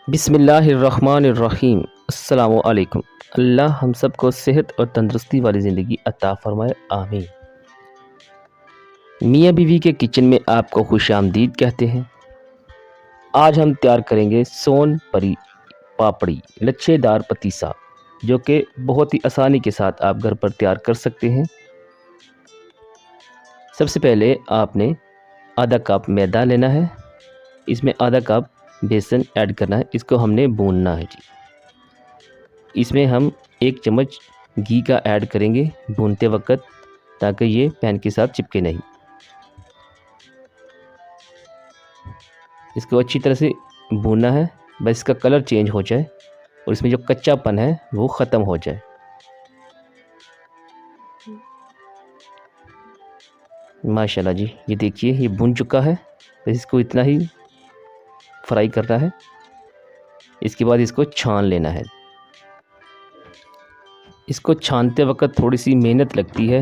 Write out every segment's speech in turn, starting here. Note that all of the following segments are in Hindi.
बिस्मिल्लाहिर्रहमानिर्रहीम। अस्सलामु अलैकुम। अल्लाह हम सबको सेहत और तंदुरुस्ती वाली ज़िंदगी अता फ़रमाए, आमीन। मियाँ बीवी के किचन में आपको खुशामदीद कहते हैं। आज हम तैयार करेंगे सोन परी पापड़ी लच्छेदार पतीसा, जो कि बहुत ही आसानी के साथ आप घर पर तैयार कर सकते हैं। सबसे पहले आपने आधा कप मैदा लेना है, इसमें आधा कप बेसन ऐड करना है, इसको हमने भूनना है जी। इसमें हम 1 चम्मच घी का ऐड करेंगे भूनते वक्त, ताकि ये पैन के साथ चिपके नहीं। इसको अच्छी तरह से भूनना है, बस इसका कलर चेंज हो जाए और इसमें जो कच्चापन है वो ख़त्म हो जाए। माशाल्लाह जी, ये देखिए ये भुन चुका है। बस इसको इतना ही फ्राई करना है। इसके बाद इसको छान लेना है। इसको छानते वक्त थोड़ी सी मेहनत लगती है।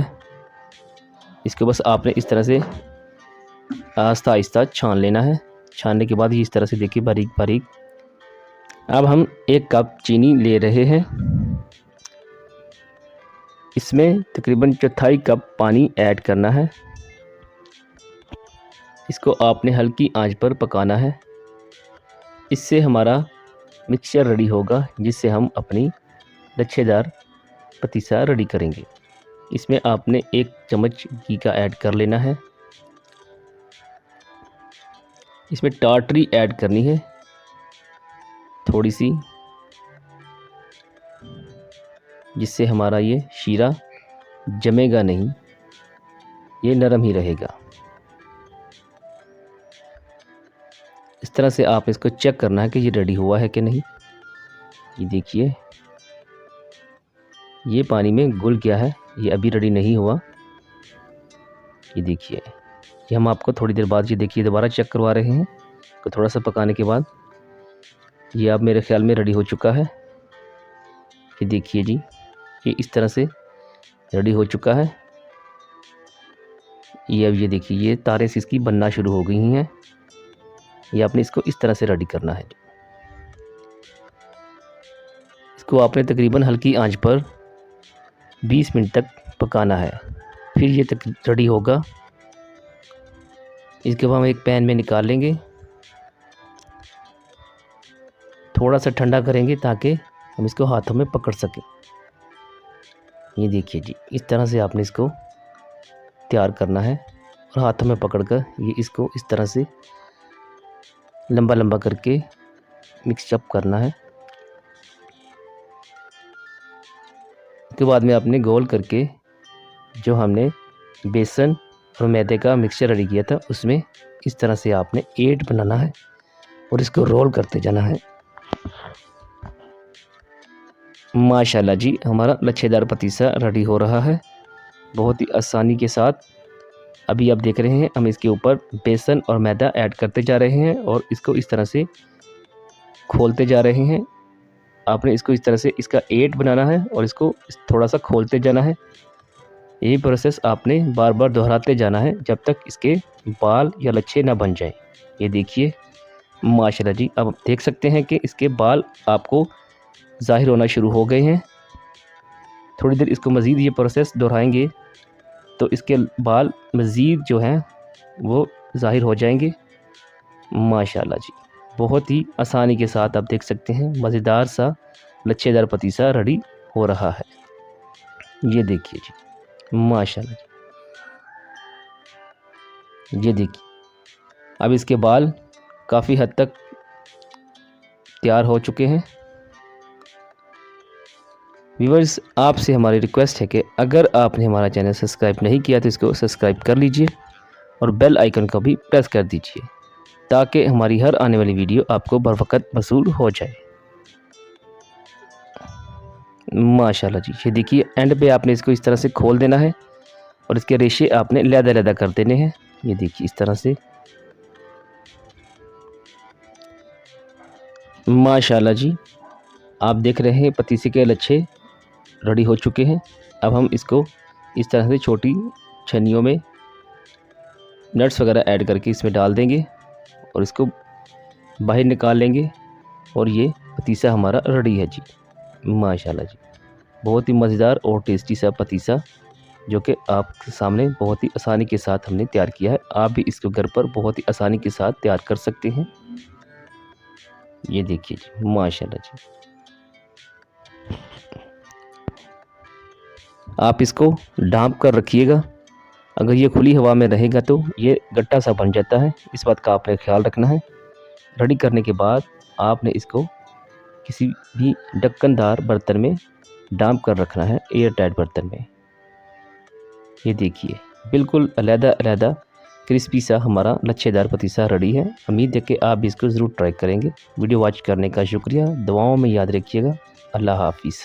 इसको बस आपने इस तरह से आहिस्ता आहिस्ता छान लेना है। छानने के बाद ये इस तरह से देखिए बारीक बारीक। अब हम 1 कप चीनी ले रहे हैं, इसमें तकरीबन 1/4 कप पानी ऐड करना है। इसको आपने हल्की आंच पर पकाना है। इससे हमारा मिक्सचर रेडी होगा, जिससे हम अपनी लच्छेदार पतीसा रेडी करेंगे। इसमें आपने 1 चम्मच घी का ऐड कर लेना है। इसमें टाटरी ऐड करनी है थोड़ी सी, जिससे हमारा ये शीरा जमेगा नहीं, ये नरम ही रहेगा। इस तरह से आप इसको चेक करना है कि ये रेडी हुआ है कि नहीं। ये देखिए ये पानी में घुल गया है, ये अभी रेडी नहीं हुआ। ये देखिए, ये हम आपको थोड़ी देर बाद ये देखिए दोबारा चेक करवा रहे हैं तो थोड़ा सा पकाने के बाद ये अब मेरे ख्याल में रेडी हो चुका है। ये देखिए जी, ये इस तरह से रेडी हो चुका है। ये अब ये देखिए ये तारें सी इसकी बनना शुरू हो गई हैं। ये आपने इसको इस तरह से रेडी करना है। इसको आपने तकरीबन हल्की आंच पर 20 मिनट तक पकाना है, फिर ये तक रेडी होगा। इसके बाद हम एक पैन में निकाल लेंगे, थोड़ा सा ठंडा करेंगे ताकि हम इसको हाथों में पकड़ सकें। ये देखिए जी, इस तरह से आपने इसको तैयार करना है और हाथों में पकड़कर ये इसको इस तरह से लंबा लंबा करके मिक्सअप करना है। उसके बाद में आपने गोल करके जो हमने बेसन और मैदे का मिक्सचर रेडी किया था, उसमें इस तरह से आपने 8 बनाना है और इसको रोल करते जाना है। माशाल्लाह जी, हमारा लच्छेदार पतीसा रेडी हो रहा है बहुत ही आसानी के साथ। अभी आप देख रहे हैं हम इसके ऊपर बेसन और मैदा ऐड करते जा रहे हैं और इसको इस तरह से खोलते जा रहे हैं। आपने इसको इस तरह से इसका 8 बनाना है और इसको थोड़ा सा खोलते जाना है। यही प्रोसेस आपने बार बार दोहराते जाना है जब तक इसके बाल या लच्छे ना बन जाएं। ये देखिए माशाल्लाह जी, अब देख सकते हैं कि इसके बाल आपको ज़ाहिर होना शुरू हो गए हैं। थोड़ी देर इसको मज़ीद ये प्रोसेस दोहराएंगे तो इसके बाल मज़ीद जो हैं वो ज़ाहिर हो जाएंगे। माशाल्लाह जी, बहुत ही आसानी के साथ आप देख सकते हैं मज़ेदार सा लच्छेदार पतीसा रेडी हो रहा है। ये देखिए जी माशाल्लाह जी, ये देखिए अब इसके बाल काफ़ी हद तक तैयार हो चुके हैं। व्यूअर्स, आपसे हमारी रिक्वेस्ट है कि अगर आपने हमारा चैनल सब्सक्राइब नहीं किया तो इसको सब्सक्राइब कर लीजिए और बेल आइकन को भी प्रेस कर दीजिए, ताकि हमारी हर आने वाली वीडियो आपको बर वक्त मसूल हो जाए। माशाल्लाह जी, ये देखिए एंड पे आपने इसको इस तरह से खोल देना है और इसके रेशे आपने लहदा कर देने हैं। ये देखिए इस तरह से। माशाल्लाह जी, आप देख रहे हैं पतीसे के लच्छे रेडी हो चुके हैं। अब हम इसको इस तरह से छोटी छन्नियों में नट्स वगैरह ऐड करके इसमें डाल देंगे और इसको बाहर निकाल लेंगे और ये पतीसा हमारा रेडी है जी, माशाल्लाह जी। बहुत ही मज़ेदार और टेस्टी सा पतीसा जो कि आपके सामने बहुत ही आसानी के साथ हमने तैयार किया है। आप भी इसको घर पर बहुत ही आसानी के साथ तैयार कर सकते हैं। ये देखिए जी, माशाल्लाह जी। आप इसको ढाँप कर रखिएगा। अगर ये खुली हवा में रहेगा तो ये गट्टा सा बन जाता है, इस बात का आपने ख्याल रखना है। रेडी करने के बाद आपने इसको किसी भी ढक्कनदार बर्तन में ढाँप कर रखना है, एयर टाइट बर्तन में। ये देखिए बिल्कुल अलग-अलग क्रिस्पी सा हमारा लच्छेदार पतीसा रेडी है। उम्मीद है कि आप भी इसको ज़रूर ट्राई करेंगे। वीडियो वॉच करने का शुक्रिया। दुआओं में याद रखिएगा। अल्लाह हाफ़िज़।